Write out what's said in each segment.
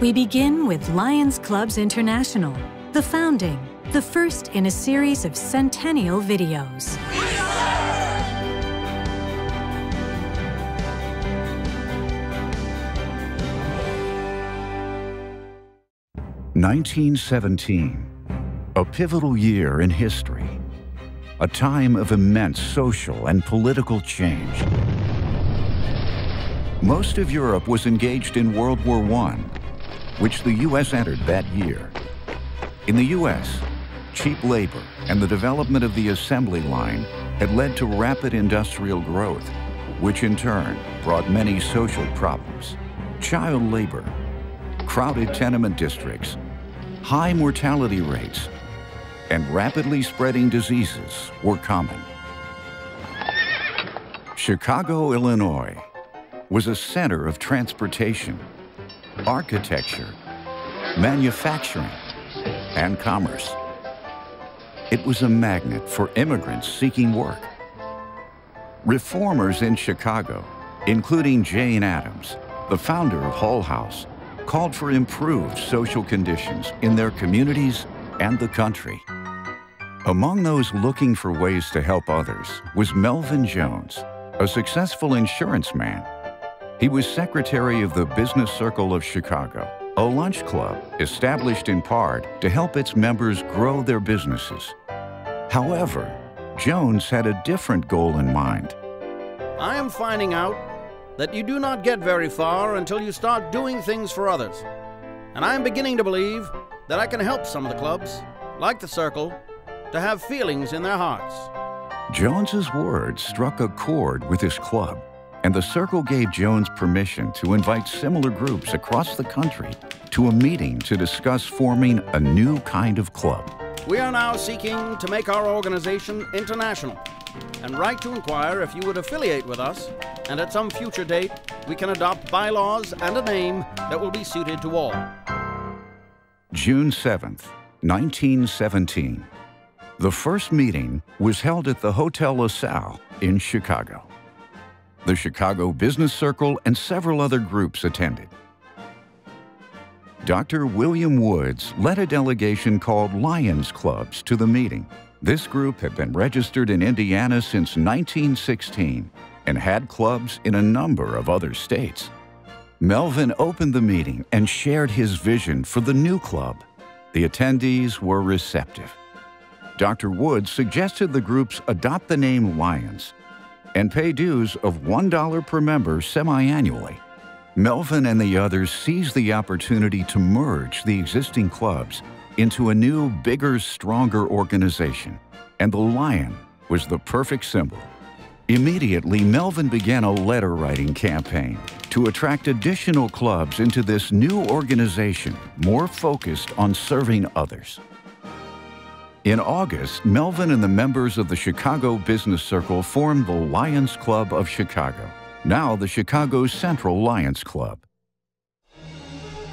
We begin with Lions Clubs International, the founding, the first in a series of centennial videos. 1917, a pivotal year in history, a time of immense social and political change. Most of Europe was engaged in World War I, which the U.S. entered that year. In the U.S., cheap labor and the development of the assembly line had led to rapid industrial growth, which in turn brought many social problems. Child labor, crowded tenement districts, high mortality rates, and rapidly spreading diseases were common. Chicago, Illinois, was a center of transportation, architecture, manufacturing, and commerce. It was a magnet for immigrants seeking work. Reformers in Chicago, including Jane Addams, the founder of Hull House, called for improved social conditions in their communities and the country. Among those looking for ways to help others was Melvin Jones, a successful insurance man. He was secretary of the Business Circle of Chicago, a lunch club established in part to help its members grow their businesses. However, Jones had a different goal in mind. I am finding out that you do not get very far until you start doing things for others. And I am beginning to believe that I can help some of the clubs, like the Circle, to have feelings in their hearts. Jones's words struck a chord with his club, and the Circle gave Jones permission to invite similar groups across the country to a meeting to discuss forming a new kind of club. We are now seeking to make our organization international, and write to inquire if you would affiliate with us, and at some future date, we can adopt bylaws and a name that will be suited to all. June 7th, 1917. The first meeting was held at the Hotel LaSalle in Chicago. The Chicago Business Circle and several other groups attended. Dr. William Woods led a delegation called Lions Clubs to the meeting. This group had been registered in Indiana since 1916 and had clubs in a number of other states. Melvin opened the meeting and shared his vision for the new club. The attendees were receptive. Dr. Woods suggested the groups adopt the name Lions and pay dues of $1 per member semi-annually. Melvin and the others seized the opportunity to merge the existing clubs into a new, bigger, stronger organization, and the lion was the perfect symbol. Immediately, Melvin began a letter-writing campaign to attract additional clubs into this new organization, more focused on serving others. In August, Melvin and the members of the Chicago Business Circle formed the Lions Club of Chicago, now the Chicago Central Lions Club.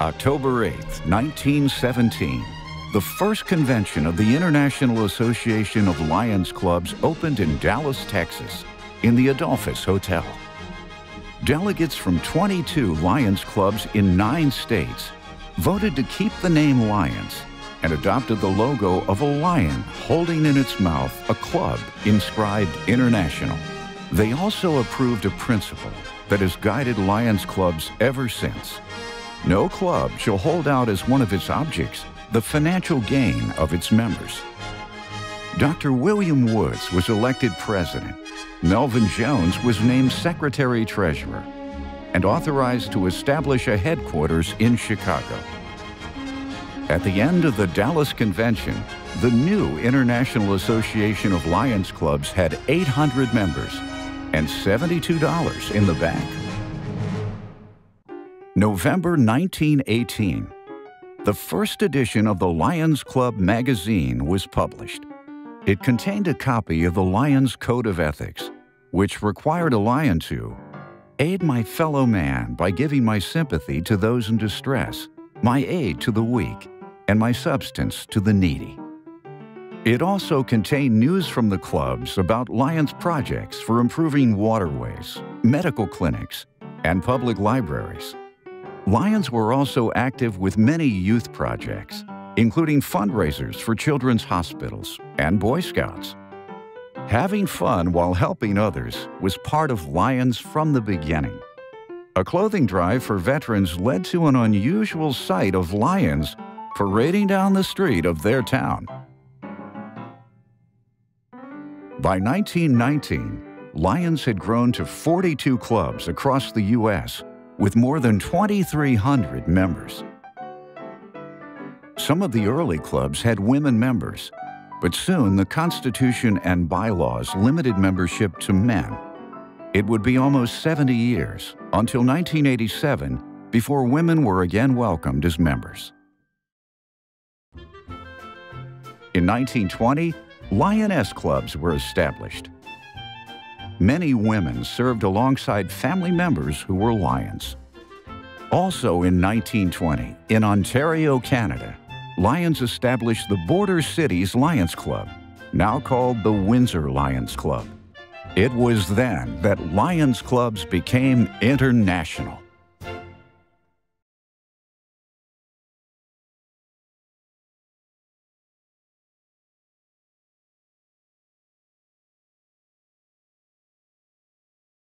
October 8, 1917, the first convention of the International Association of Lions Clubs opened in Dallas, Texas, in the Adolphus Hotel. Delegates from 22 Lions Clubs in 9 states voted to keep the name Lions and adopted the logo of a lion holding in its mouth a club inscribed International. They also approved a principle that has guided Lions Clubs ever since. No club shall hold out as one of its objects the financial gain of its members. Dr. William Woods was elected president. Melvin Jones was named secretary-treasurer and authorized to establish a headquarters in Chicago. At the end of the Dallas Convention, the new International Association of Lions Clubs had 800 members and $72 in the bank. November 1918. The first edition of the Lions Club magazine was published. It contained a copy of the Lions Code of Ethics, which required a lion to aid my fellow man by giving my sympathy to those in distress, my aid to the weak, and my substance to the needy. It also contained news from the clubs about Lions projects for improving waterways, medical clinics, and public libraries. Lions were also active with many youth projects, including fundraisers for children's hospitals and Boy Scouts. Having fun while helping others was part of Lions from the beginning. A clothing drive for veterans led to an unusual sight of lions parading down the street of their town. By 1919, Lions had grown to 42 clubs across the U.S. with more than 2,300 members. Some of the early clubs had women members, but soon the Constitution and bylaws limited membership to men. It would be almost 70 years, until 1987, before women were again welcomed as members. In 1920, Lioness clubs were established. Many women served alongside family members who were Lions. Also in 1920, in Ontario, Canada, Lions established the Border Cities Lions Club, now called the Windsor Lions Club. It was then that Lions clubs became international.